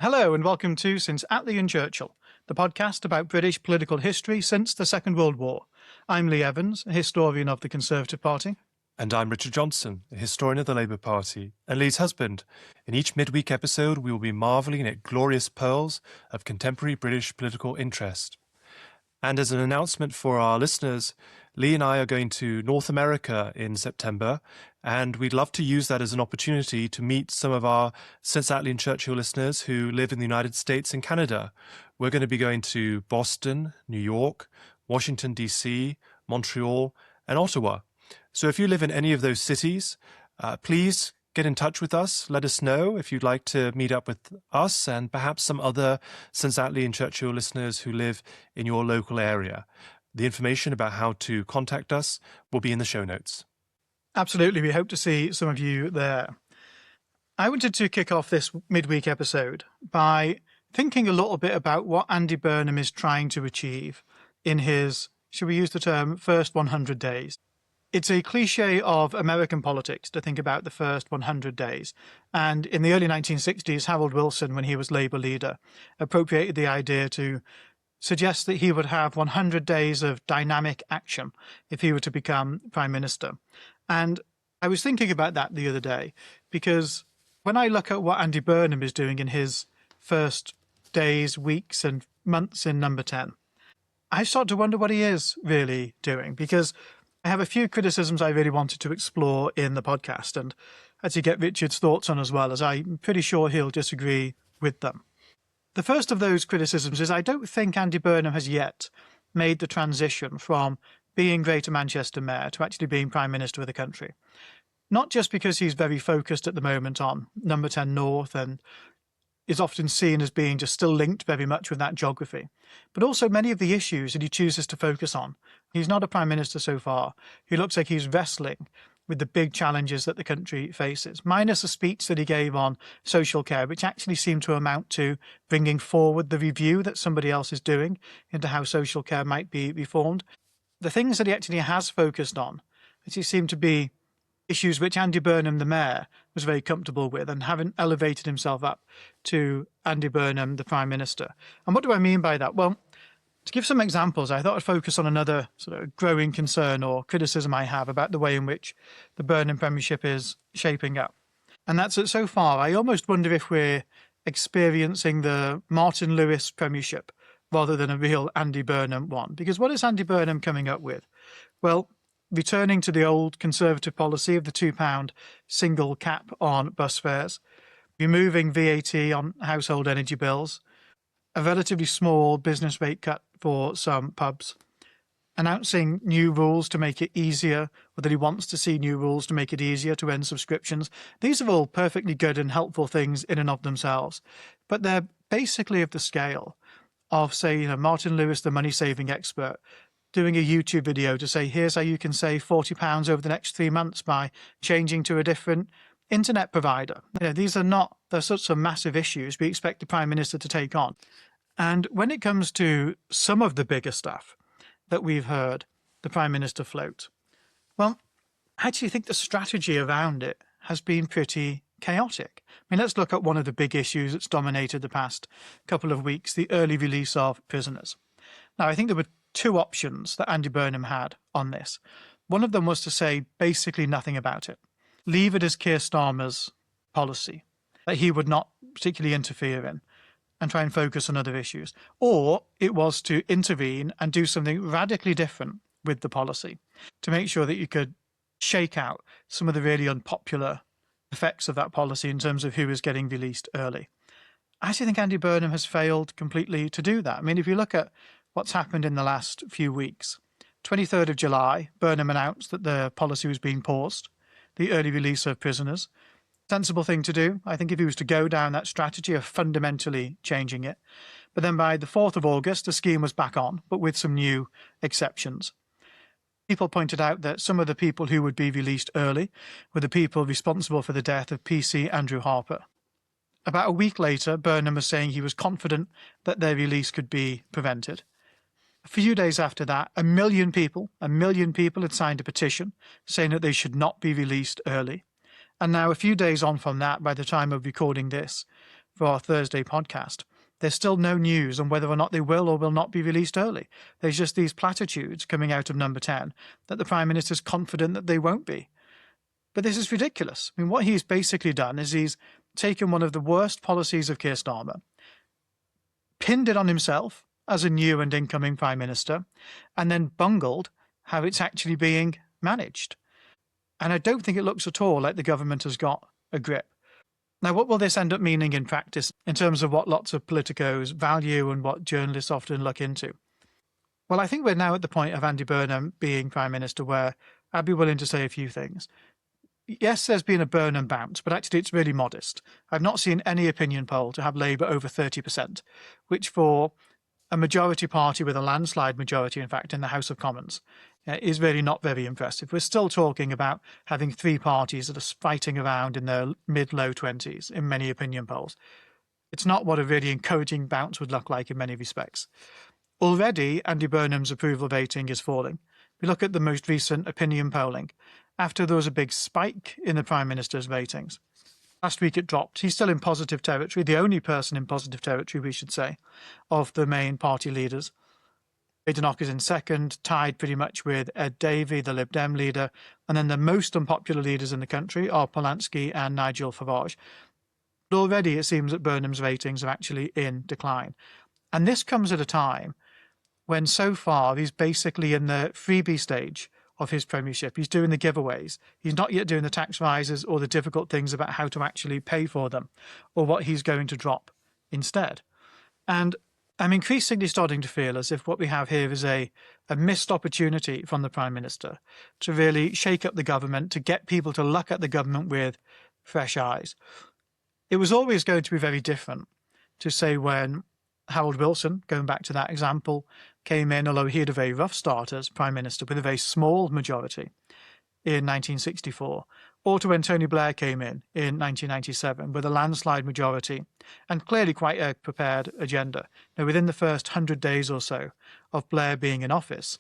Hello and welcome to Since Attlee and Churchill, the podcast about British political history since the Second World War. I'm Lee Evans, a historian of the Conservative Party. And I'm Richard Johnson, a historian of the Labour Party and Lee's husband. In each midweek episode, we will be marvelling at glorious pearls of contemporary British political interest. And as an announcement for our listeners, Lee and I are going to North America in September, and we'd love to use that as an opportunity to meet some of our Since Attlee and Churchill listeners who live in the United States and Canada. We're going to be going to Boston, New York, Washington, D.C., Montreal, and Ottawa. So if you live in any of those cities, please get in touch with us. Let us know if you'd like to meet up with us and perhaps some other Since Attlee and Churchill listeners who live in your local area. The information about how to contact us will be in the show notes. Absolutely, we hope to see some of you there. I wanted to kick off this midweek episode by thinking a little bit about what Andy Burnham is trying to achieve in his, should we use the term, first 100 days. It's a cliche of American politics to think about the first 100 days. And in the early 1960s, Harold Wilson, when he was Labour leader, appropriated the idea to suggest that he would have 100 days of dynamic action if he were to become Prime Minister. And I was thinking about that the other day, because when I look at what Andy Burnham is doing in his first days, weeks and months in Number 10, I start to wonder what he is really doing, because I have a few criticisms I really wanted to explore in the podcast and actually get Richard's thoughts on as well, as I'm pretty sure he'll disagree with them. The first of those criticisms is I don't think Andy Burnham has yet made the transition from being Greater Manchester Mayor to actually being Prime Minister of the country. Not just because he's very focused at the moment on Number 10 North and is often seen as being just still linked very much with that geography, but also many of the issues that he chooses to focus on. He's not a Prime Minister so far who looks like he's wrestling with the big challenges that the country faces, minus a speech that he gave on social care, which actually seemed to amount to bringing forward the review that somebody else is doing into how social care might be reformed. The things that he actually has focused on, actually seem to be issues which Andy Burnham, the Mayor, was very comfortable with and haven't elevated himself up to Andy Burnham, the Prime Minister. And what do I mean by that? Well, to give some examples, I thought I'd focus on another sort of growing concern or criticism I have about the way in which the Burnham Premiership is shaping up. And that's that so far, I almost wonder if we're experiencing the Martin Lewis Premiership rather than a real Andy Burnham one. Because what is Andy Burnham coming up with? Well, returning to the old Conservative policy of the £2 single cap on bus fares, removing VAT on household energy bills, a relatively small business rate cut for some pubs, announcing new rules to make it easier, or that he wants to see new rules to make it easier to end subscriptions. These are all perfectly good and helpful things in and of themselves, but they're basically of the scale of, say, Martin Lewis, the money-saving expert, doing a YouTube video to say, here's how you can save £40 over the next 3 months by changing to a different internet provider. These are not the sorts of massive issues we expect the Prime Minister to take on. And when it comes to some of the bigger stuff that we've heard the Prime Minister float, well, I actually think the strategy around it has been pretty chaotic. I mean, let's look at one of the big issues that's dominated the past couple of weeks, the early release of prisoners. Now, I think there were two options that Andy Burnham had on this. One of them was to say basically nothing about it. Leave it as Keir Starmer's policy, that he would not particularly interfere in, and try and focus on other issues. Or it was to intervene and do something radically different with the policy to make sure that you could shake out some of the really unpopular effects of that policy in terms of who is getting released early. I actually think Andy Burnham has failed completely to do that. I mean, if you look at what's happened in the last few weeks, 23rd of July, Burnham announced that the policy was being paused, the early release of prisoners. Sensible thing to do, I think, if he was to go down that strategy of fundamentally changing it. But then by the 4th of August, the scheme was back on, but with some new exceptions. People pointed out that some of the people who would be released early were the people responsible for the death of PC Andrew Harper. About a week later, Burnham was saying he was confident that their release could be prevented. A few days after that, 1 million people had signed a petition saying that they should not be released early. And now, a few days on from that, by the time of recording this, for our Thursday podcast, there's still no news on whether or not they will or will not be released early. There's just these platitudes coming out of Number 10 that the Prime Minister's confident that they won't be. But this is ridiculous. I mean, what he's basically done is he's taken one of the worst policies of Keir Starmer, pinned it on himself as a new and incoming Prime Minister, and then bungled how it's actually being managed. And I don't think it looks at all like the government has got a grip. Now, what will this end up meaning in practice in terms of what lots of politicos value and what journalists often look into? Well, I think we're now at the point of Andy Burnham being Prime Minister where I'd be willing to say a few things. Yes, there's been a Burnham bounce, but actually it's really modest. I've not seen any opinion poll to have Labour over 30%, which for a majority party with a landslide majority, in fact, in the House of Commons, is really not very impressive. We're still talking about having three parties that are fighting around in their mid-low 20s in many opinion polls. It's not what a really encouraging bounce would look like in many respects. Already, Andy Burnham's approval rating is falling. We look at the most recent opinion polling. After there was a big spike in the Prime Minister's ratings, last week it dropped. He's still in positive territory, the only person in positive territory, we should say, of the main party leaders. Badenoch is in second, tied pretty much with Ed Davey, the Lib Dem leader, and then the most unpopular leaders in the country are Polanski and Nigel Farage. But already it seems that Burnham's ratings are actually in decline. And this comes at a time when so far he's basically in the freebie stage of his premiership. He's doing the giveaways. He's not yet doing the tax rises or the difficult things about how to actually pay for them or what he's going to drop instead. And I'm increasingly starting to feel as if what we have here is a missed opportunity from the Prime Minister to really shake up the government, to get people to look at the government with fresh eyes. It was always going to be very different to say when Harold Wilson, going back to that example, came in, although he had a very rough start as Prime Minister with a very small majority in 1964, or to when Tony Blair came in 1997 with a landslide majority and clearly quite a prepared agenda. Now, within the first 100 days or so of Blair being in office,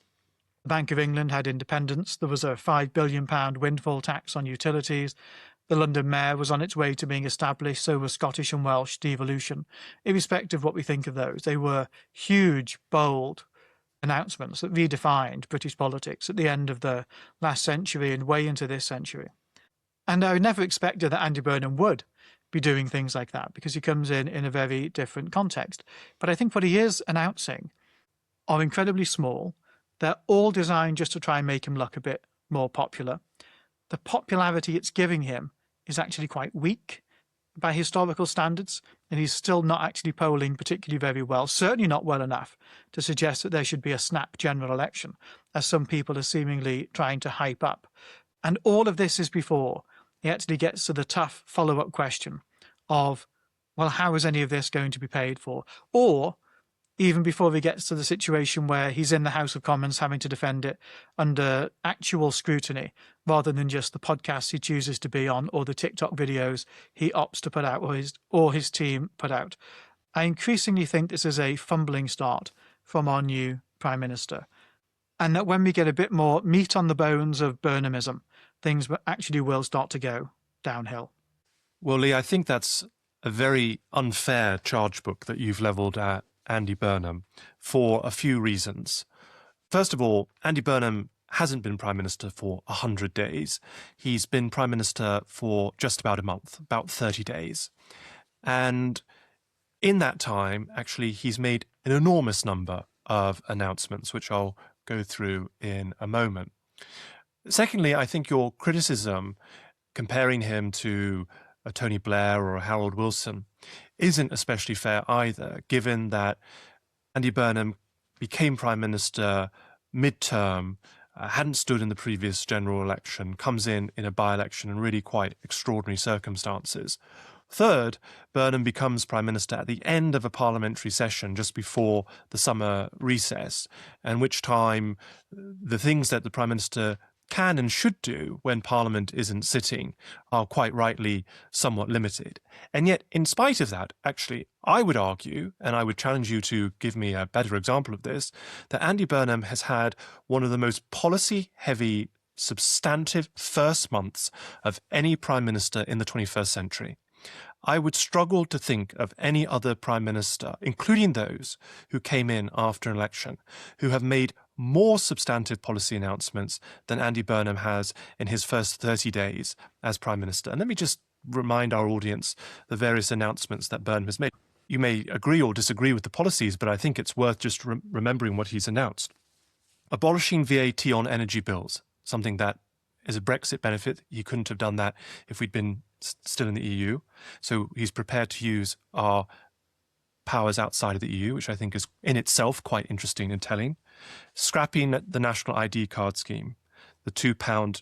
the Bank of England had independence. There was a £5 billion windfall tax on utilities. The London Mayor was on its way to being established, so was Scottish and Welsh devolution. Irrespective of what we think of those, they were huge, bold announcements that redefined British politics at the end of the last century and way into this century. And I never expected that Andy Burnham would be doing things like that because he comes in a very different context. But I think what he is announcing are incredibly small. They're all designed just to try and make him look a bit more popular. The popularity it's giving him is actually quite weak by historical standards, and he's still not actually polling particularly very well, certainly not well enough to suggest that there should be a snap general election, as some people are seemingly trying to hype up. And all of this is before he actually gets to the tough follow-up question of, well, how is any of this going to be paid for? Or even before he gets to the situation where he's in the House of Commons having to defend it under actual scrutiny, rather than just the podcasts he chooses to be on or the TikTok videos he opts to put out or his team put out. I increasingly think this is a fumbling start from our new Prime Minister, and that when we get a bit more meat on the bones of Burnhamism, things actually will start to go downhill. Well, Lee, I think that's a very unfair charge book that you've levelled at Andy Burnham for a few reasons. First of all, Andy Burnham hasn't been Prime Minister for 100 days. He's been Prime Minister for just about a month, about 30 days. And in that time, actually, he's made an enormous number of announcements, which I'll go through in a moment. Secondly, I think your criticism comparing him to a Tony Blair or a Harold Wilson isn't especially fair either, given that Andy Burnham became Prime Minister mid-term, hadn't stood in the previous general election, comes in a by-election in really quite extraordinary circumstances. Third, Burnham becomes Prime Minister at the end of a parliamentary session just before the summer recess, in which time the things that the Prime Minister can and should do when Parliament isn't sitting are quite rightly somewhat limited. And yet, in spite of that, actually, I would argue, and I would challenge you to give me a better example of this, that Andy Burnham has had one of the most policy-heavy, substantive first months of any Prime Minister in the 21st century. I would struggle to think of any other prime minister, including those who came in after an election, who have made more substantive policy announcements than Andy Burnham has in his first 30 days as prime minister. And let me just remind our audience the various announcements that Burnham has made. You may agree or disagree with the policies, but I think it's worth just remembering what he's announced. Abolishing VAT on energy bills, something that is a Brexit benefit. He couldn't have done that if we'd been still in the EU. So he's prepared to use our powers outside of the EU, which I think is in itself quite interesting and telling. Scrapping the national ID card scheme, the £2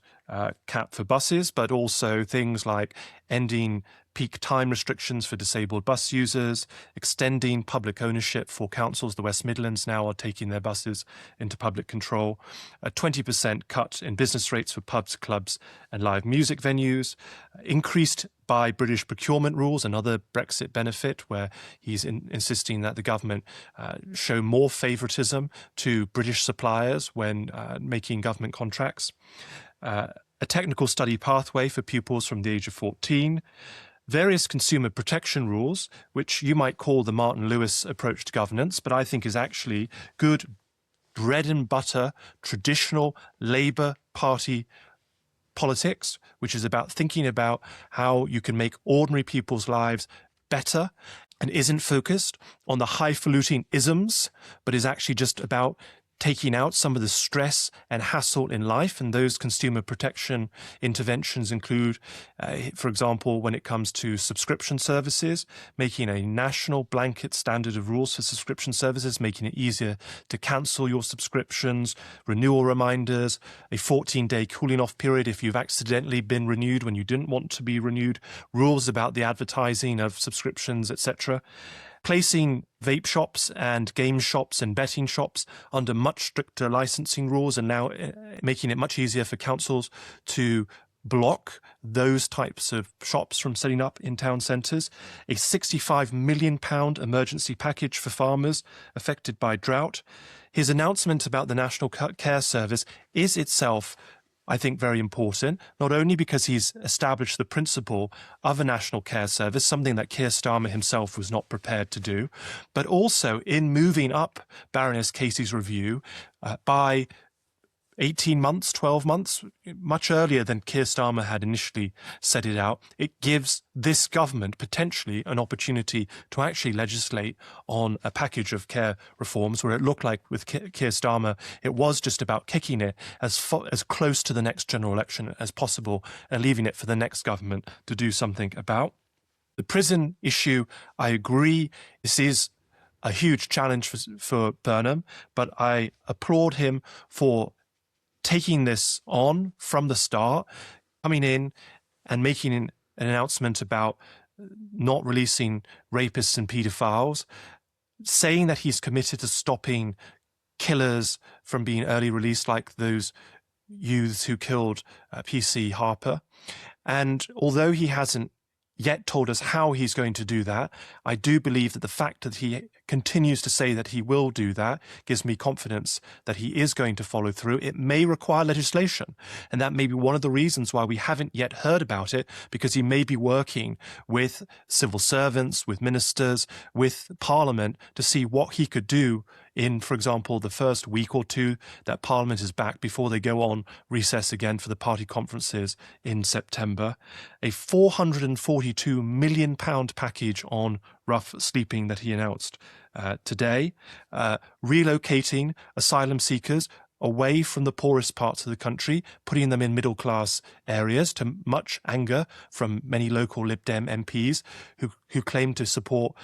cap for buses, but also things like ending peak time restrictions for disabled bus users, extending public ownership for councils. The West Midlands now are taking their buses into public control, a 20% cut in business rates for pubs, clubs and live music venues, increased by British procurement rules, another Brexit benefit where he's insisting that the government show more favouritism to British suppliers when making government contracts, a technical study pathway for pupils from the age of 14, various consumer protection rules, which you might call the Martin Lewis approach to governance, but I think is actually good bread and butter, traditional Labour Party politics, which is about thinking about how you can make ordinary people's lives better and isn't focused on the highfalutin isms, but is actually just about taking out some of the stress and hassle in life. And those consumer protection interventions include, for example, when it comes to subscription services, making a national blanket standard of rules for subscription services, making it easier to cancel your subscriptions, renewal reminders, a 14-day cooling off period if you've accidentally been renewed when you didn't want to be renewed, rules about the advertising of subscriptions, etc. Placing vape shops and game shops and betting shops under much stricter licensing rules and now making it much easier for councils to block those types of shops from setting up in town centres, a £65 million emergency package for farmers affected by drought. His announcement about the National Care Service is itself, I think, very important, not only because he's established the principle of a national care service, something that Keir Starmer himself was not prepared to do, but also in moving up Baroness Casey's review by 18 months, 12 months, much earlier than Keir Starmer had initially set it out. It gives this government potentially an opportunity to actually legislate on a package of care reforms, where it looked like with Keir Starmer, it was just about kicking it as close to the next general election as possible and leaving it for the next government to do something about. The prison issue, I agree, this is a huge challenge for Burnham, but I applaud him for taking this on from the start, coming in and making an announcement about not releasing rapists and paedophiles, saying that he's committed to stopping killers from being early released, like those youths who killed PC Harper. And although he hasn't yet told us how he's going to do that, I do believe that the fact that he continues to say that he will do that gives me confidence that he is going to follow through. It may require legislation, and that may be one of the reasons why we haven't yet heard about it, because he may be working with civil servants, with ministers, with Parliament to see what he could do in, for example, the first week or two that Parliament is back before they go on recess again for the party conferences in September. A £442 million package on rough sleeping that he announced today, relocating asylum seekers away from the poorest parts of the country, putting them in middle-class areas, to much anger from many local Lib Dem MPs who claim to support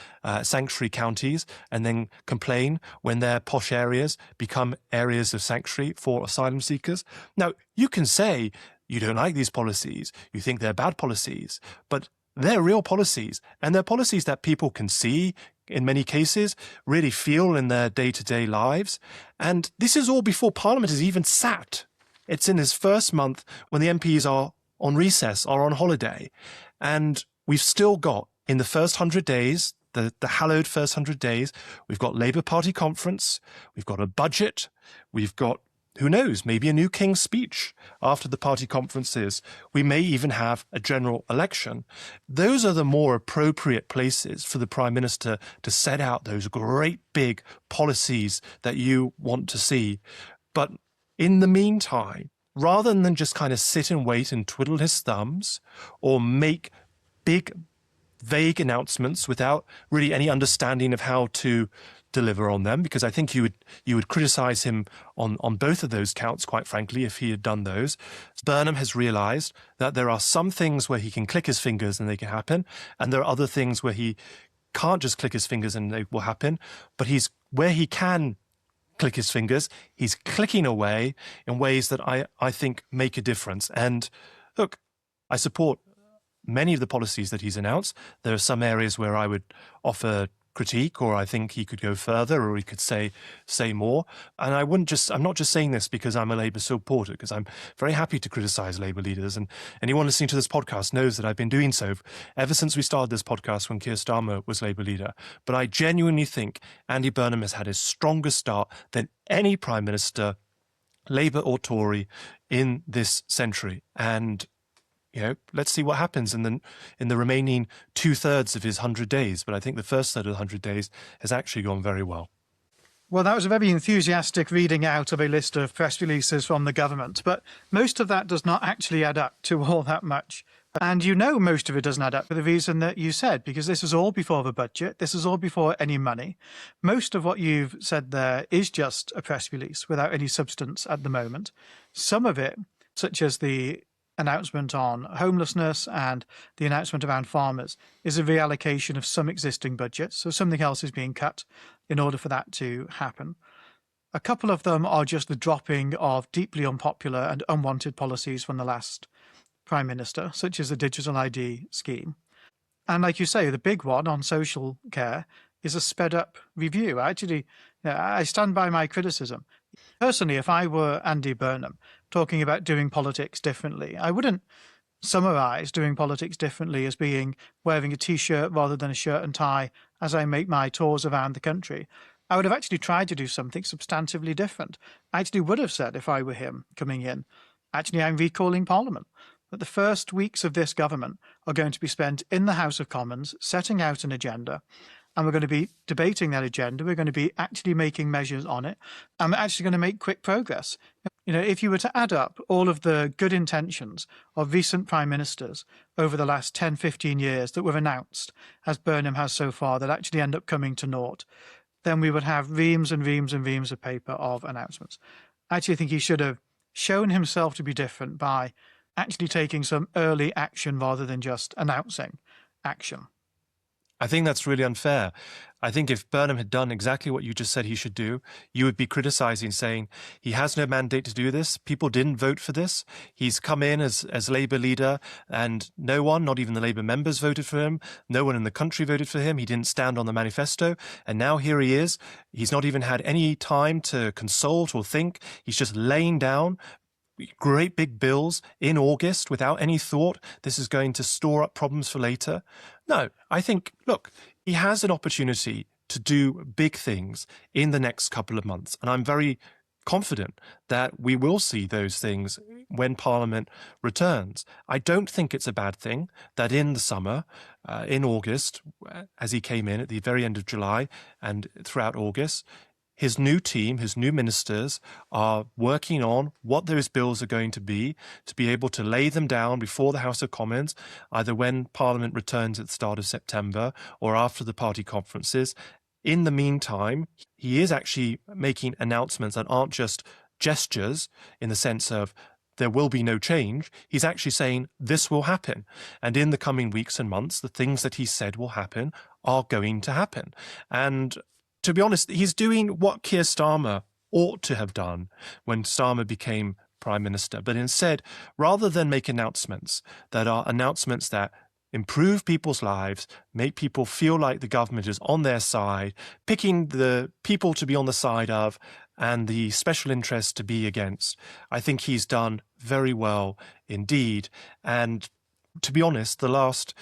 sanctuary counties and then complain when their posh areas become areas of sanctuary for asylum seekers. Now, you can say you don't like these policies, you think they're bad policies, but they're real policies, and they're policies that people can see, in many cases, really feel in their day-to-day lives. And this is all before Parliament is even sat. It's in his first month when the MPs are on recess, are on holiday. And we've still got, in the first 100 days, the hallowed first 100 days, we've got Labour Party conference, we've got a budget, we've got who knows, maybe a new King's Speech after the party conferences. We may even have a general election. Those are the more appropriate places for the Prime Minister to set out those great big policies that you want to see. But in the meantime, rather than just kind of sit and wait and twiddle his thumbs or make big, vague announcements without really any understanding of how to deliver on them, because I think you would criticize him on both of those counts, quite frankly, if he had done those. Burnham has realized that there are some things where he can click his fingers and they can happen, and there are other things where he can't just click his fingers and they will happen, but where he can click his fingers, he's clicking away in ways that I think make a difference. And look, I support many of the policies that he's announced. There are some areas where I would offer critique, or I think he could go further, or he could say more. And I'm not just saying this because I'm a Labour supporter, because I'm very happy to criticise Labour leaders. And anyone listening to this podcast knows that I've been doing so ever since we started this podcast when Keir Starmer was Labour leader. But I genuinely think Andy Burnham has had a stronger start than any Prime Minister, Labour or Tory, in this century. And let's see what happens in the remaining 2/3 of his 100 days. But I think the first third of the 100 days has actually gone very well. Well, that was a very enthusiastic reading out of a list of press releases from the government, but most of that does not actually add up to all that much. And most of it doesn't add up for the reason that you said, because this is all before the budget. This is all before any money. Most of what you've said there is just a press release without any substance at the moment. Some of it, such as the announcement on homelessness and the announcement around farmers, is a reallocation of some existing budgets. So something else is being cut in order for that to happen. A couple of them are just the dropping of deeply unpopular and unwanted policies from the last Prime Minister, such as the digital ID scheme. And like you say, the big one on social care is a sped up review. I stand by my criticism. Personally, if I were Andy Burnham talking about doing politics differently, I wouldn't summarise doing politics differently as being wearing a T-shirt rather than a shirt and tie as I make my tours around the country. I would have actually tried to do something substantively different. I actually would have said, if I were him coming in, actually I'm recalling Parliament. That the first weeks of this government are going to be spent in the House of Commons setting out an agenda, and we're going to be debating that agenda. We're going to be actually making measures on it, and we're actually going to make quick progress. If you were to add up all of the good intentions of recent prime ministers over the last 10, 15 years that were announced, as Burnham has so far, that actually end up coming to naught, then we would have reams and reams and reams of paper of announcements. I actually think he should have shown himself to be different by actually taking some early action rather than just announcing action. I think that's really unfair. I think if Burnham had done exactly what you just said he should do, you would be criticising, saying he has no mandate to do this. People didn't vote for this. He's come in as Labour leader, and no one, not even the Labour members, voted for him. No one in the country voted for him. He didn't stand on the manifesto. And now here he is. He's not even had any time to consult or think. He's just laying down great big bills in August without any thought this is going to store up problems for later. No, I think, look, he has an opportunity to do big things in the next couple of months. And I'm very confident that we will see those things when Parliament returns. I don't think it's a bad thing that in the summer, in August, as he came in at the very end of July and throughout August, his new team, his new ministers are working on what those bills are going to be able to lay them down before the House of Commons, either when Parliament returns at the start of September or after the party conferences. In the meantime, he is actually making announcements that aren't just gestures in the sense of there will be no change. He's actually saying this will happen. And in the coming weeks and months, the things that he said will happen are going to happen. And to be honest, he's doing what Keir Starmer ought to have done when Starmer became Prime Minister. But instead, rather than make announcements that are announcements that improve people's lives, make people feel like the government is on their side, picking the people to be on the side of and the special interests to be against, I think he's done very well indeed. And to be honest, the last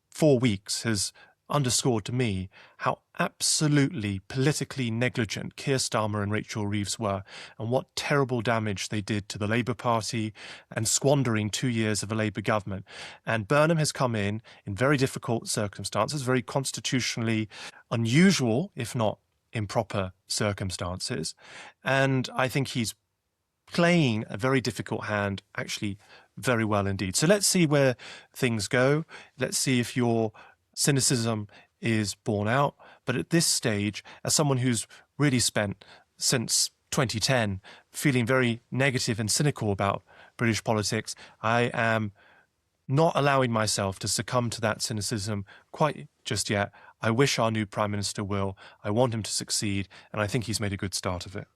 4 weeks has underscored to me how absolutely politically negligent Keir Starmer and Rachel Reeves were, and what terrible damage they did to the Labour Party and squandering 2 years of a Labour government. And Burnham has come in very difficult circumstances, very constitutionally unusual, if not improper circumstances. And I think he's playing a very difficult hand, actually very well indeed. So let's see where things go. Let's see if your cynicism is borne out. But at this stage, as someone who's really spent since 2010 feeling very negative and cynical about British politics, I am not allowing myself to succumb to that cynicism quite just yet. I wish our new Prime Minister will. I want him to succeed, and I think he's made a good start of it.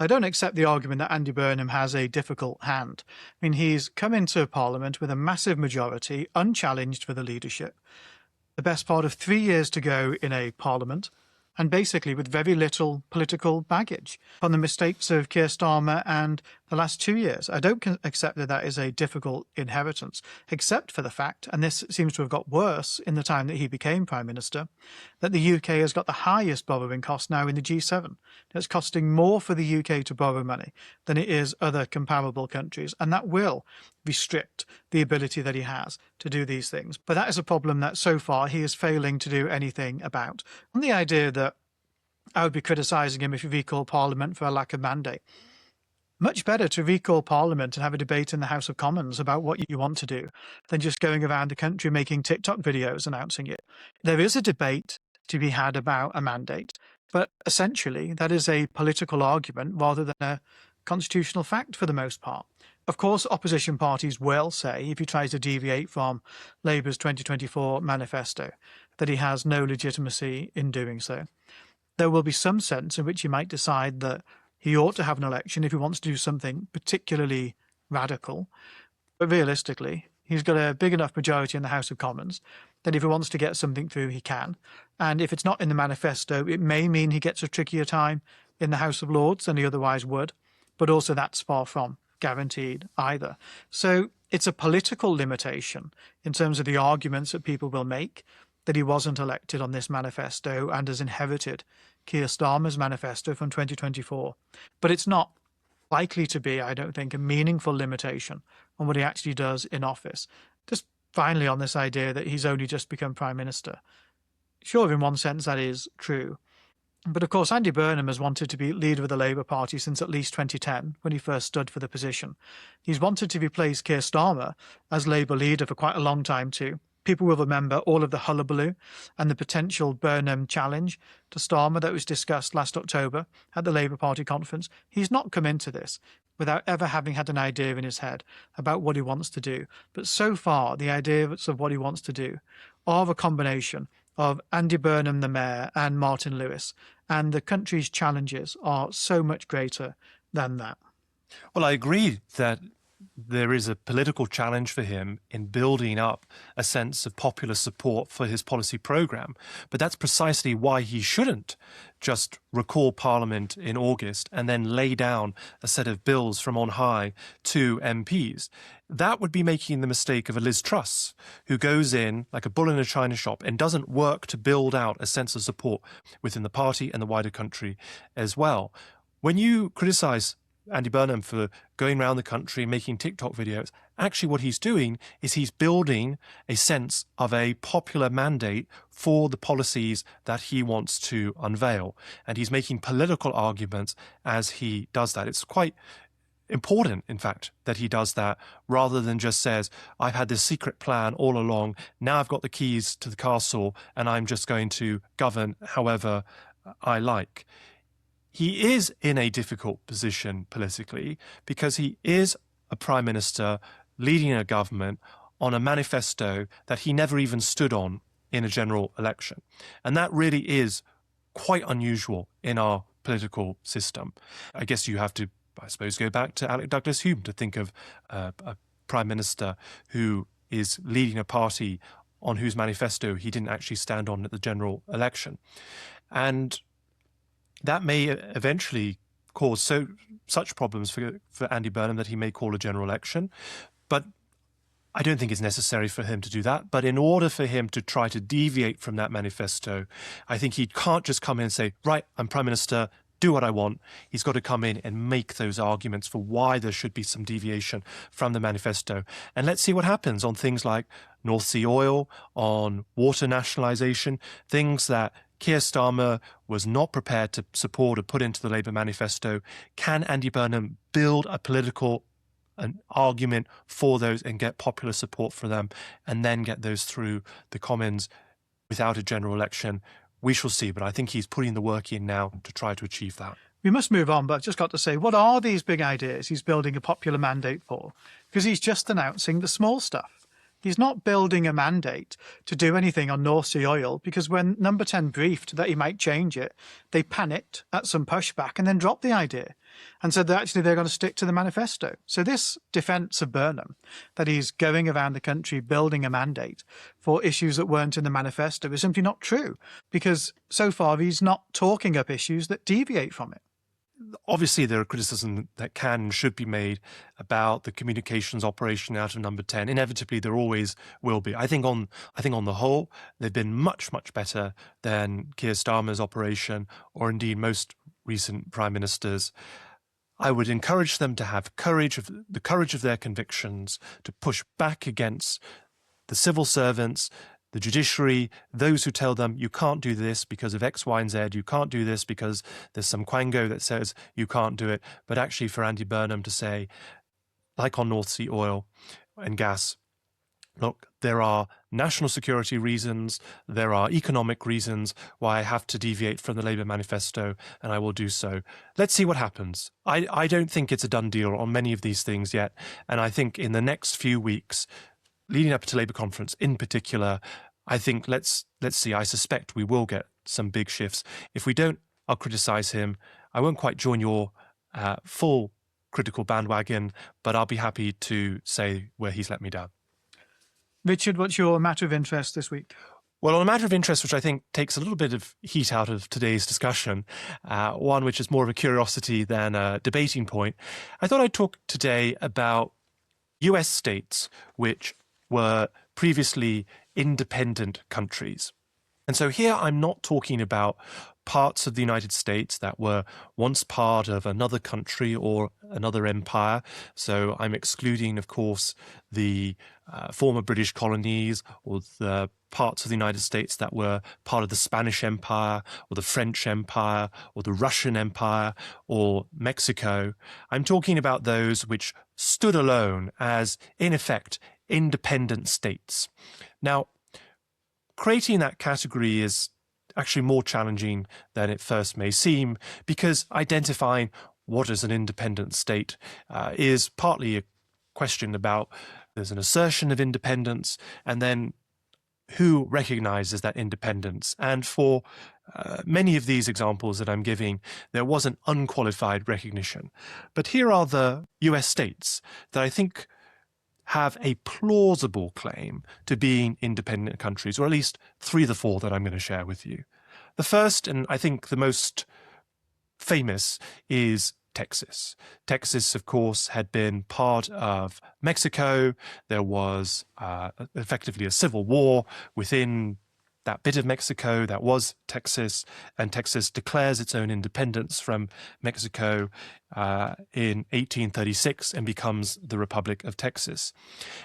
I don't accept the argument that Andy Burnham has a difficult hand. I mean, he's come into Parliament with a massive majority, unchallenged for the leadership, the best part of 3 years to go in a Parliament, and basically with very little political baggage from the mistakes of Keir Starmer and the last 2 years. I don't accept that that is a difficult inheritance, except for the fact, and this seems to have got worse in the time that he became Prime Minister, that the UK has got the highest borrowing cost now in the G7. It's costing more for the UK to borrow money than it is other comparable countries, and that will restrict the ability that he has to do these things. But that is a problem that so far he is failing to do anything about. On the idea that I would be criticising him if he recalled Parliament for a lack of mandate. Much better to recall Parliament and have a debate in the House of Commons about what you want to do than just going around the country making TikTok videos announcing it. There is a debate to be had about a mandate, but essentially that is a political argument rather than a constitutional fact for the most part. Of course, opposition parties will say, if he tries to deviate from Labour's 2024 manifesto, that he has no legitimacy in doing so. There will be some sense in which he might decide that he ought to have an election if he wants to do something particularly radical. But realistically, he's got a big enough majority in the House of Commons that if he wants to get something through, he can. And if it's not in the manifesto, it may mean he gets a trickier time in the House of Lords than he otherwise would. But also that's far from guaranteed either. So it's a political limitation in terms of the arguments that people will make that he wasn't elected on this manifesto and has inherited Keir Starmer's manifesto from 2024. But it's not likely to be, I don't think, a meaningful limitation on what he actually does in office. Just finally on this idea that he's only just become Prime Minister. Sure, in one sense that is true. But of course, Andy Burnham has wanted to be leader of the Labour Party since at least 2010, when he first stood for the position. He's wanted to replace Keir Starmer as Labour leader for quite a long time too. People will remember all of the hullabaloo and the potential Burnham challenge to Starmer that was discussed last October at the Labour Party conference. He's not come into this without ever having had an idea in his head about what he wants to do. But so far, the ideas of what he wants to do are a combination of Andy Burnham, the mayor, and Martin Lewis. And the country's challenges are so much greater than that. Well, I agree that there is a political challenge for him in building up a sense of popular support for his policy programme. But that's precisely why he shouldn't just recall Parliament in August and then lay down a set of bills from on high to MPs. That would be making the mistake of a Liz Truss, who goes in like a bull in a china shop and doesn't work to build out a sense of support within the party and the wider country as well. When you criticise Andy Burnham for going around the country making TikTok videos, actually what he's doing is he's building a sense of a popular mandate for the policies that he wants to unveil. And he's making political arguments as he does that. It's quite important, in fact, that he does that rather than just says, I've had this secret plan all along, now I've got the keys to the castle and I'm just going to govern however I like. He is in a difficult position politically because he is a prime minister leading a government on a manifesto that he never even stood on in a general election. And that really is quite unusual in our political system. I guess you have to, I suppose, go back to Alec Douglas-Home to think of a prime minister who is leading a party on whose manifesto he didn't actually stand on at the general election. And that may eventually cause such problems for Andy Burnham that he may call a general election. But I don't think it's necessary for him to do that. But in order for him to try to deviate from that manifesto, I think he can't just come in and say, right, I'm Prime Minister, do what I want. He's got to come in and make those arguments for why there should be some deviation from the manifesto. And let's see what happens on things like North Sea oil, on water nationalisation, things that Keir Starmer was not prepared to support or put into the Labour manifesto. Can Andy Burnham build an argument for those and get popular support for them, and then get those through the Commons without a general election? We shall see, but I think he's putting the work in now to try to achieve that. We must move on, but I've just got to say, what are these big ideas he's building a popular mandate for? Because he's just announcing the small stuff. He's not building a mandate to do anything on North Sea oil, because when Number 10 briefed that he might change it, they panicked at some pushback and then dropped the idea and said that actually they're going to stick to the manifesto. So this defence of Burnham, that he's going around the country building a mandate for issues that weren't in the manifesto, is simply not true, because so far he's not talking up issues that deviate from it. Obviously, there are criticisms that can and should be made about the communications operation out of Number 10. Inevitably, there always will be. I think on the whole, they've been much, much better than Keir Starmer's operation, or indeed most recent prime ministers. I would encourage them to have the courage of their convictions, to push back against the civil servants, the judiciary, those who tell them you can't do this because of X, Y, and Z, you can't do this because there's some quango that says you can't do it. But actually for Andy Burnham to say, like on North Sea oil and gas, look, there are national security reasons, there are economic reasons why I have to deviate from the Labour manifesto, and I will do so. Let's see what happens. I don't think it's a done deal on many of these things yet, and I think in the next few weeks, leading up to Labour conference in particular, I think let's see. I suspect we will get some big shifts. If we don't, I'll criticise him. I won't quite join your full critical bandwagon, but I'll be happy to say where he's let me down. Richard, what's your matter of interest this week? Well, on a matter of interest, which I think takes a little bit of heat out of today's discussion, one which is more of a curiosity than a debating point, I thought I'd talk today about US states which were previously independent countries. And so here I'm not talking about parts of the United States that were once part of another country or another empire. So I'm excluding, of course, the former British colonies or the parts of the United States that were part of the Spanish Empire or the French Empire or the Russian Empire or Mexico. I'm talking about those which stood alone as, in effect, independent states. Now, creating that category is actually more challenging than it first may seem, because identifying what is an independent state is partly a question about there's an assertion of independence and then who recognizes that independence. And for many of these examples that I'm giving, there was an unqualified recognition. But here are the US states that I think have a plausible claim to being independent countries, or at least 3 of the 4 that I'm going to share with you. The first, and I think the most famous, is Texas. Texas, of course, had been part of Mexico. There was effectively a civil war within that bit of Mexico that was Texas, and Texas declares its own independence from Mexico in 1836 and becomes the Republic of Texas.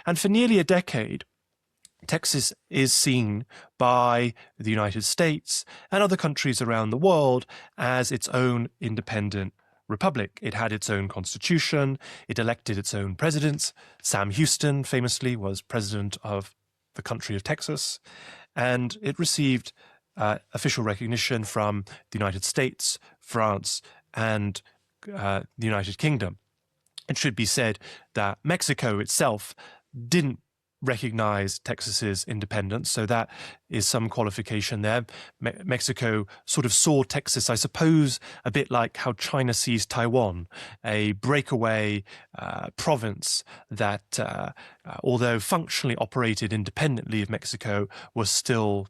And for nearly a decade, Texas is seen by the United States and other countries around the world as its own independent republic. It had its own constitution. It elected its own presidents. Sam Houston famously was president of the country of Texas, and it received official recognition from the United States, France, and the United Kingdom. It should be said that Mexico itself didn't recognize Texas's independence, so that is some qualification there. Mexico sort of saw Texas, I suppose, a bit like how China sees Taiwan, a breakaway province that, although functionally operated independently of Mexico, was still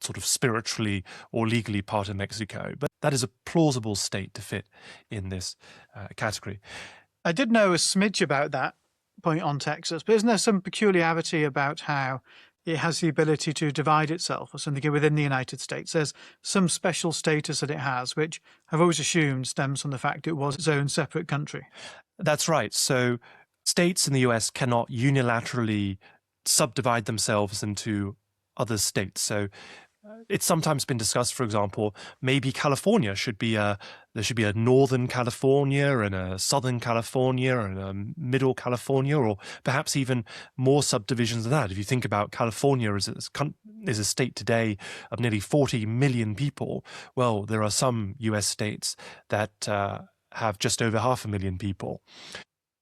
sort of spiritually or legally part of Mexico. But that is a plausible state to fit in this category. I did know a smidge about that point on Texas, but isn't there some peculiarity about how it has the ability to divide itself or something within the United States? There's some special status that it has, which I've always assumed stems from the fact it was its own separate country. That's right. So states in the US cannot unilaterally subdivide themselves into other states. So it's sometimes been discussed, for example, maybe California there should be a Northern California and a Southern California and a Middle California, or perhaps even more subdivisions than that. If you think about California as a state today of nearly 40 million people, well, there are some US states that have just over 500,000 people.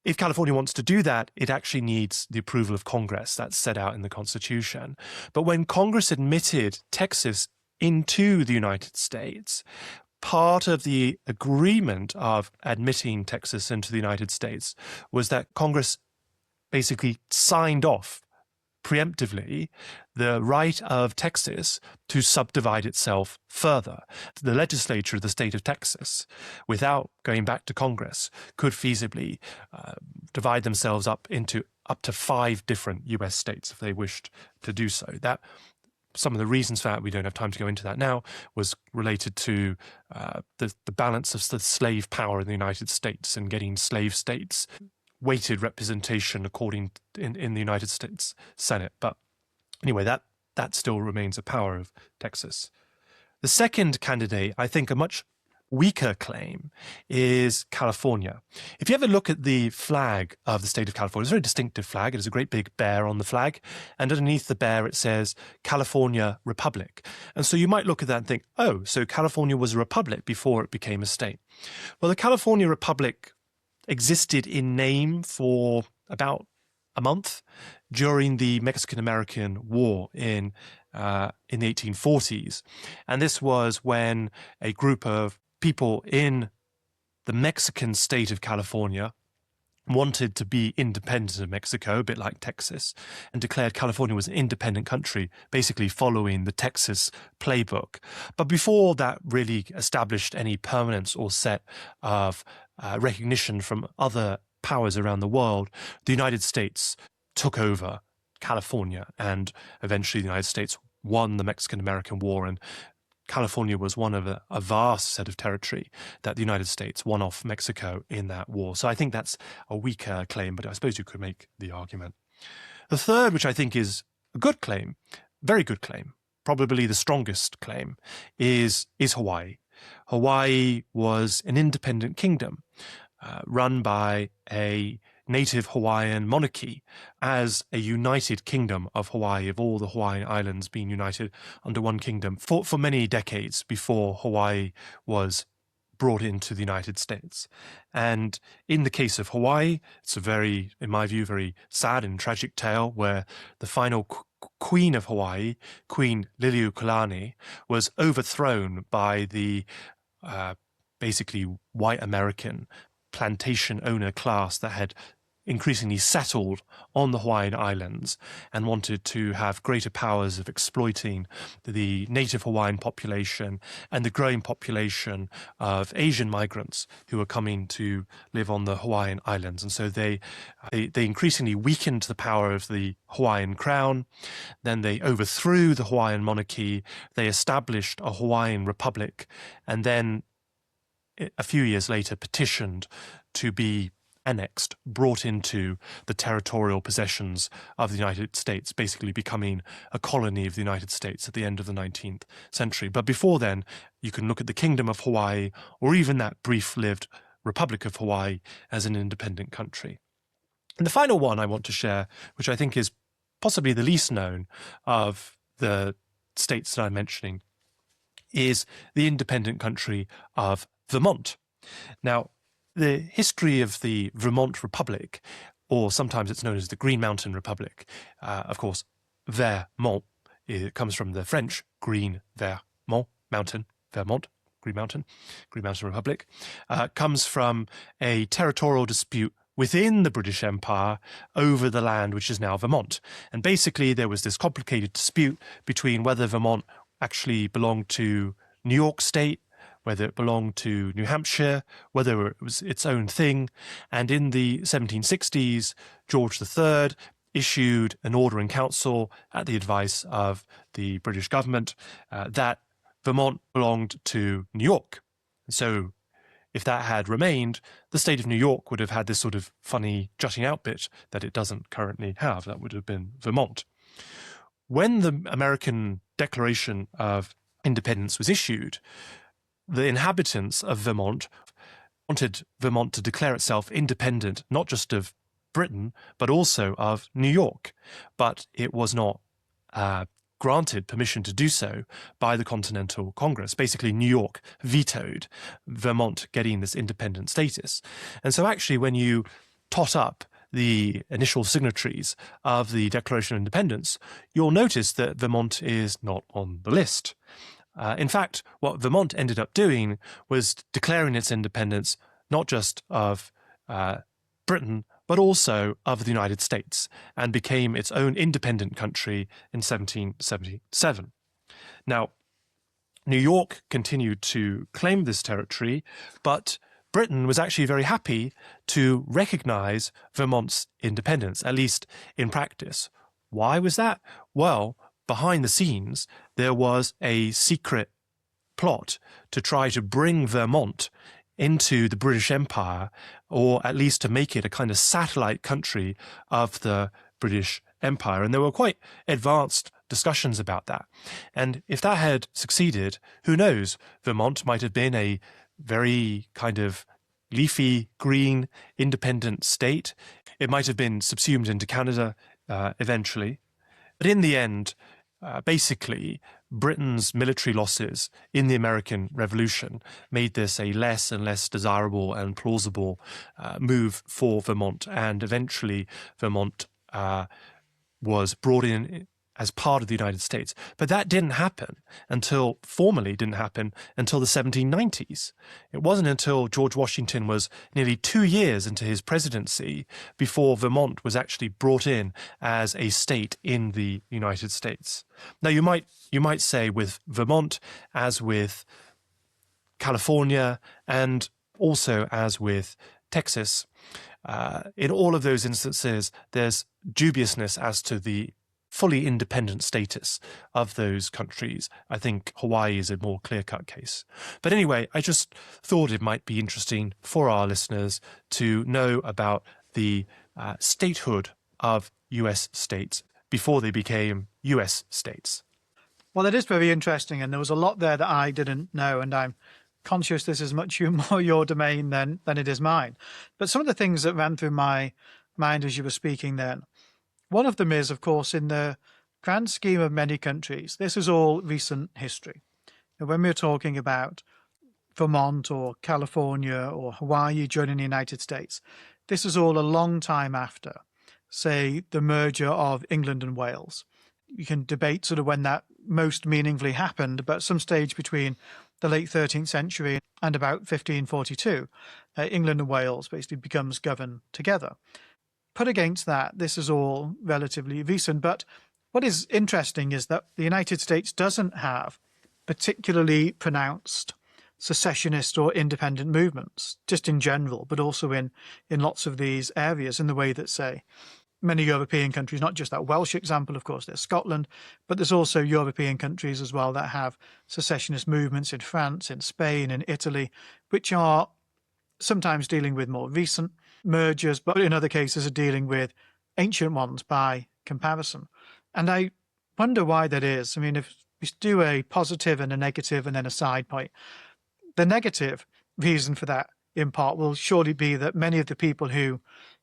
If California wants to do that, it actually needs the approval of Congress. That's set out in the Constitution. But when Congress admitted Texas into the United States, part of the agreement of admitting Texas into the United States was that Congress basically signed off preemptively the right of Texas to subdivide itself further. The legislature of the state of Texas, without going back to Congress, could feasibly divide themselves up into up to 5 different US states if they wished to do so. That some of the reasons for that, we don't have time to go into that now, was related to the balance of the slave power in the United States and getting slave states weighted representation according in the United States Senate. But anyway, that still remains a power of Texas. The second candidate, I think a much weaker claim, is California. If you ever look at the flag of the state of California, it's a very distinctive flag. It has a great big bear on the flag, and underneath the bear it says California Republic. And so you might look at that and think, oh, so California was a republic before it became a state. Well, the California Republic existed in name for about a month during the Mexican-American War in the 1840s. And this was when a group of people in the Mexican state of California wanted to be independent of Mexico, a bit like Texas, and declared California was an independent country, basically following the Texas playbook. But before that really established any permanence or set of recognition from other powers around the world, the United States took over California, and eventually the United States won the Mexican-American War, and California was one of a vast set of territory that the United States won off Mexico in that war. So I think that's a weaker claim, but I suppose you could make the argument. The third, which I think is a good claim, very good claim, probably the strongest claim, is Hawaii. Hawaii was an independent kingdom run by a native Hawaiian monarchy as a united kingdom of Hawaii, of all the Hawaiian Islands being united under one kingdom for many decades before Hawaii was brought into the United States. And in the case of Hawaii, it's a very, in my view, very sad and tragic tale where the final queen of Hawaii, Queen Liliuokalani, was overthrown by the basically white American plantation owner class that had increasingly settled on the Hawaiian Islands and wanted to have greater powers of exploiting the native Hawaiian population and the growing population of Asian migrants who were coming to live on the Hawaiian Islands. And so they increasingly weakened the power of the Hawaiian crown. Then they overthrew the Hawaiian monarchy. They established a Hawaiian republic, and then a few years later petitioned to be annexed, brought into the territorial possessions of the United States, basically becoming a colony of the United States at the end of the 19th century. But before then, you can look at the Kingdom of Hawaii, or even that brief-lived Republic of Hawaii, as an independent country. And the final one I want to share, which I think is possibly the least known of the states that I'm mentioning, is the independent country of Vermont. Now, the history of the Vermont Republic, or sometimes it's known as the Green Mountain Republic, of course, Vermont, it comes from the French Green Vermont, mountain, Vermont, Green Mountain Republic, comes from a territorial dispute within the British Empire over the land which is now Vermont. And basically there was this complicated dispute between whether Vermont actually belonged to New York State, whether it belonged to New Hampshire, whether it was its own thing. And in the 1760s, George III issued an order in council at the advice of the British government that Vermont belonged to New York. So if that had remained, the state of New York would have had this sort of funny jutting out bit that it doesn't currently have. That would have been Vermont. When the American Declaration of Independence was issued, the inhabitants of Vermont wanted Vermont to declare itself independent, not just of Britain, but also of New York. But it was not granted permission to do so by the Continental Congress. Basically, New York vetoed Vermont getting this independent status. And so actually, when you tot up the initial signatories of the Declaration of Independence, you'll notice that Vermont is not on the list. In fact, what Vermont ended up doing was declaring its independence not just of Britain, but also of the United States, and became its own independent country in 1777. Now, New York continued to claim this territory, but Britain was actually very happy to recognize Vermont's independence, at least in practice. Why was that? Well, behind the scenes, there was a secret plot to try to bring Vermont into the British Empire, or at least to make it a kind of satellite country of the British Empire. And there were quite advanced discussions about that. And if that had succeeded, who knows, Vermont might have been a very kind of leafy, green, independent state. It might have been subsumed into Canada eventually. But in the end, basically, Britain's military losses in the American Revolution made this a less and less desirable and plausible move for Vermont. And eventually, Vermont was brought in as part of the United States. But that didn't happen formally didn't happen until the 1790s. It wasn't until George Washington was nearly 2 years into his presidency before Vermont was actually brought in as a state in the United States. Now, you might say with Vermont, as with California, and also as with Texas, in all of those instances, there's dubiousness as to the fully independent status of those countries. I think Hawaii is a more clear-cut case. But anyway, I just thought it might be interesting for our listeners to know about the statehood of US states before they became US states. Well, it is very interesting, and there was a lot there that I didn't know, and I'm conscious this is much more your domain than it is mine. But some of the things that ran through my mind as you were speaking then, one of them is, of course, in the grand scheme of many countries, this is all recent history. And when we're talking about Vermont or California or Hawaii joining the United States, this is all a long time after, say, the merger of England and Wales. You can debate sort of when that most meaningfully happened, but some stage between the late 13th century and about 1542, England and Wales basically becomes governed together. Put against that, this is all relatively recent, but what is interesting is that the United States doesn't have particularly pronounced secessionist or independent movements, just in general, but also in lots of these areas, in the way that, say, many European countries, not just that Welsh example, of course, there's Scotland, but there's also European countries as well that have secessionist movements in France, in Spain, in Italy, which are sometimes dealing with more recent mergers, but in other cases are dealing with ancient ones by comparison. And I wonder why that is. I mean, if we do a positive and a negative and then a side point, the negative reason for that, in part, will surely be that many of the people who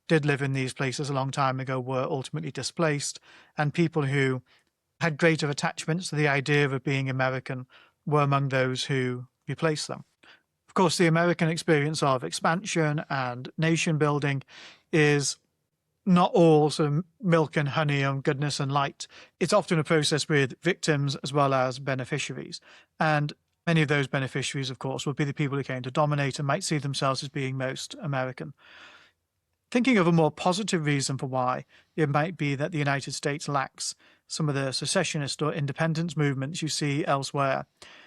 did live in these places a long time ago were ultimately displaced, and people who had greater attachments to the idea of being American were among those who replaced them. Of course, the American experience of expansion and nation building is not all sort of milk and honey and goodness and light. It's often a process with victims as well as beneficiaries. And many of those beneficiaries, of course, would be the people who came to dominate and might see themselves as being most American. Thinking of a more positive reason for why it might be that the United States lacks some of the secessionist or independence movements you see elsewhere,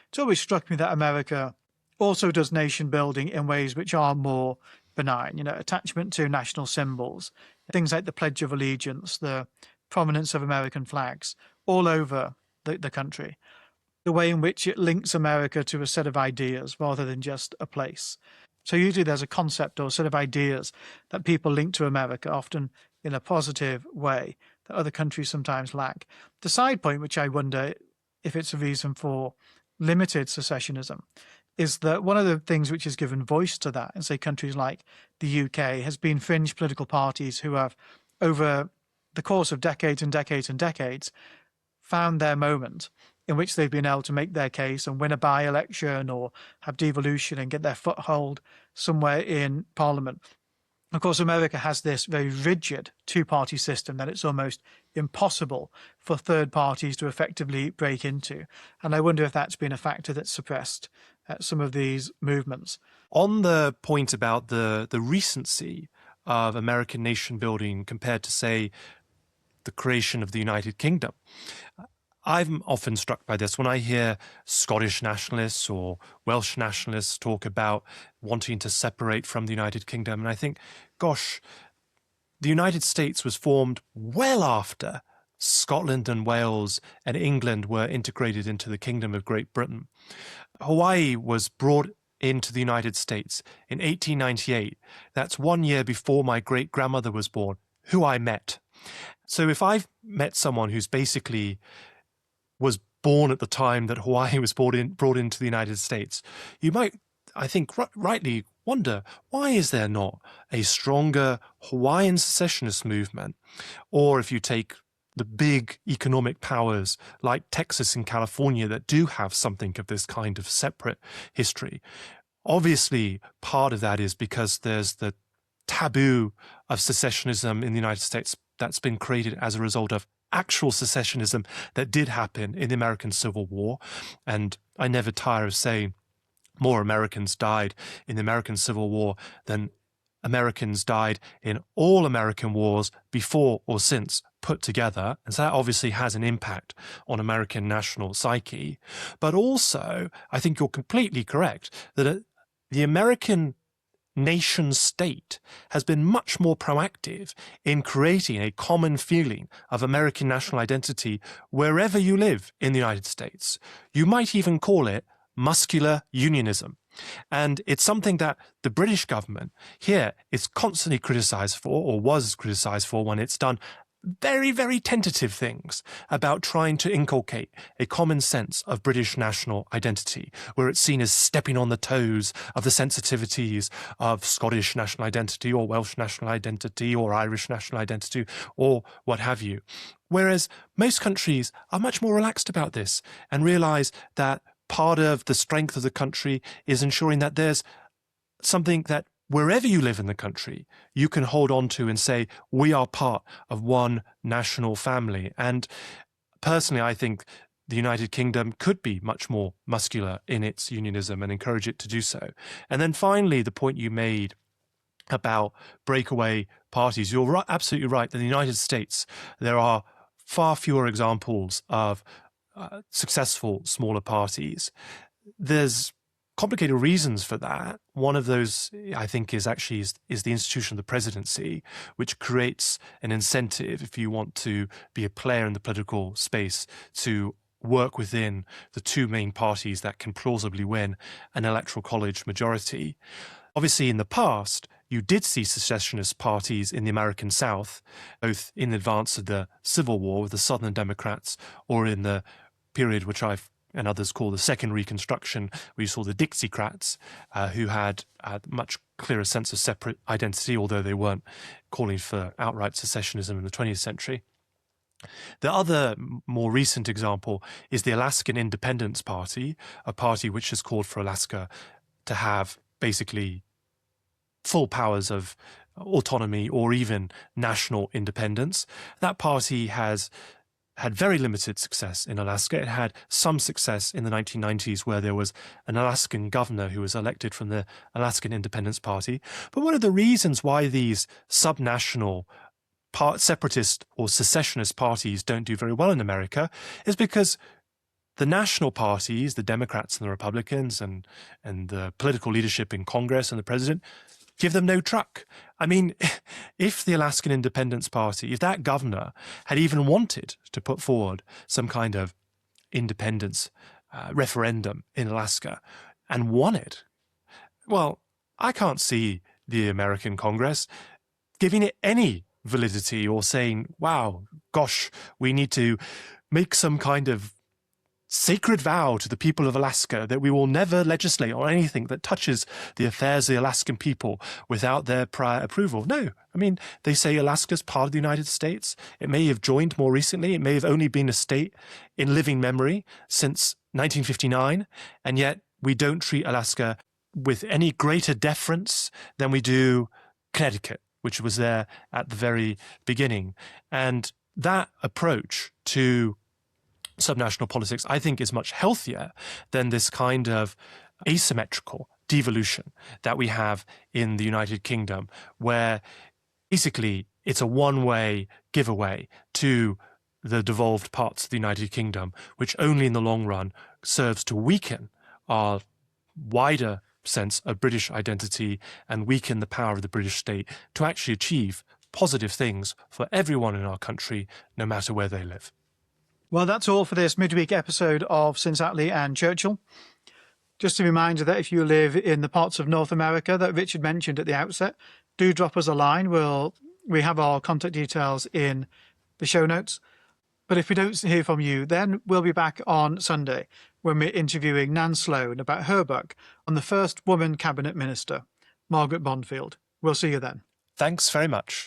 it's always struck me that America also does nation building in ways which are more benign, attachment to national symbols, things like the Pledge of Allegiance, the prominence of American flags all over the country, the way in which it links America to a set of ideas rather than just a place. So usually there's a concept or a set of ideas that people link to America, often in a positive way, that other countries sometimes lack. The side point, which I wonder if it's a reason for limited secessionism, is that one of the things which has given voice to that in, say, countries like the UK has been fringe political parties who have, over the course of decades and decades and decades, found their moment in which they've been able to make their case and win a by-election or have devolution and get their foothold somewhere in Parliament. Of course, America has this very rigid two-party system that it's almost impossible for third parties to effectively break into. And I wonder if that's been a factor that's suppressed some of these movements. On the point about the recency of American nation building compared to, say, the creation of the United Kingdom, I'm often struck by this when I hear Scottish nationalists or Welsh nationalists talk about wanting to separate from the United Kingdom. And I think, gosh, the United States was formed well after Scotland and Wales and England were integrated into the Kingdom of Great Britain. Hawaii was brought into the United States in 1898. That's 1 year before my great-grandmother was born, who I met. So if I've met someone who's basically was born at the time that Hawaii was brought into the United States, you might, I think, rightly wonder, why is there not a stronger Hawaiian secessionist movement? Or if you take the big economic powers like Texas and California that do have something of this kind of separate history, obviously part of that is because there's the taboo of secessionism in the United States that's been created as a result of actual secessionism that did happen in the American Civil War. And I never tire of saying more Americans died in the American Civil War than Americans died in all American wars before or since put together. And so that obviously has an impact on American national psyche. But also, I think you're completely correct that the American nation state has been much more proactive in creating a common feeling of American national identity wherever you live in the United States. You might even call it muscular unionism. And it's something that the British government here is constantly criticized for, or was criticized for, when it's done very, very tentative things about trying to inculcate a common sense of British national identity, where it's seen as stepping on the toes of the sensitivities of Scottish national identity or Welsh national identity or Irish national identity or what have you. Whereas most countries are much more relaxed about this and realize that part of the strength of the country is ensuring that there's something that wherever you live in the country, you can hold on to and say, we are part of one national family. And personally, I think the United Kingdom could be much more muscular in its unionism and encourage it to do so. And then finally, the point you made about breakaway parties, you're absolutely right. In the United States, there are far fewer examples of successful smaller parties. There's complicated reasons for that. One of those, I think, is the institution of the presidency, which creates an incentive, if you want to be a player in the political space, to work within the two main parties that can plausibly win an electoral college majority. Obviously, in the past, you did see secessionist parties in the American South, both in advance of the Civil War with the Southern Democrats, or in the period which I've and others call the Second Reconstruction, where you saw the Dixiecrats, who had a much clearer sense of separate identity, although they weren't calling for outright secessionism in the 20th century. The other more recent example is the Alaskan Independence Party, a party which has called for Alaska to have basically full powers of autonomy or even national independence. That party has had very limited success in Alaska. It had some success in the 1990s where there was an Alaskan governor who was elected from the Alaskan Independence Party. But one of the reasons why these subnational separatist or secessionist parties don't do very well in America is because the national parties, the Democrats and the Republicans and the political leadership in Congress and the president, give them no truck. I mean, if the Alaskan Independence Party, if that governor had even wanted to put forward some kind of independence referendum in Alaska and won it, well, I can't see the American Congress giving it any validity or saying, wow, gosh, we need to make some kind of sacred vow to the people of Alaska that we will never legislate on anything that touches the affairs of the Alaskan people without their prior approval. No. I mean, they say Alaska's part of the United States. It may have joined more recently. It may have only been a state in living memory since 1959. And yet we don't treat Alaska with any greater deference than we do Connecticut, which was there at the very beginning. And that approach to subnational politics, I think, is much healthier than this kind of asymmetrical devolution that we have in the United Kingdom, where basically it's a one-way giveaway to the devolved parts of the United Kingdom, which only in the long run serves to weaken our wider sense of British identity and weaken the power of the British state to actually achieve positive things for everyone in our country, no matter where they live. Well, that's all for this midweek episode of Since Attlee and Churchill. Just a reminder that if you live in the parts of North America that Richard mentioned at the outset, do drop us a line. We have our contact details in the show notes. But if we don't hear from you, then we'll be back on Sunday when we're interviewing Nan Sloan about her book on the first woman cabinet minister, Margaret Bonfield. We'll see you then. Thanks very much.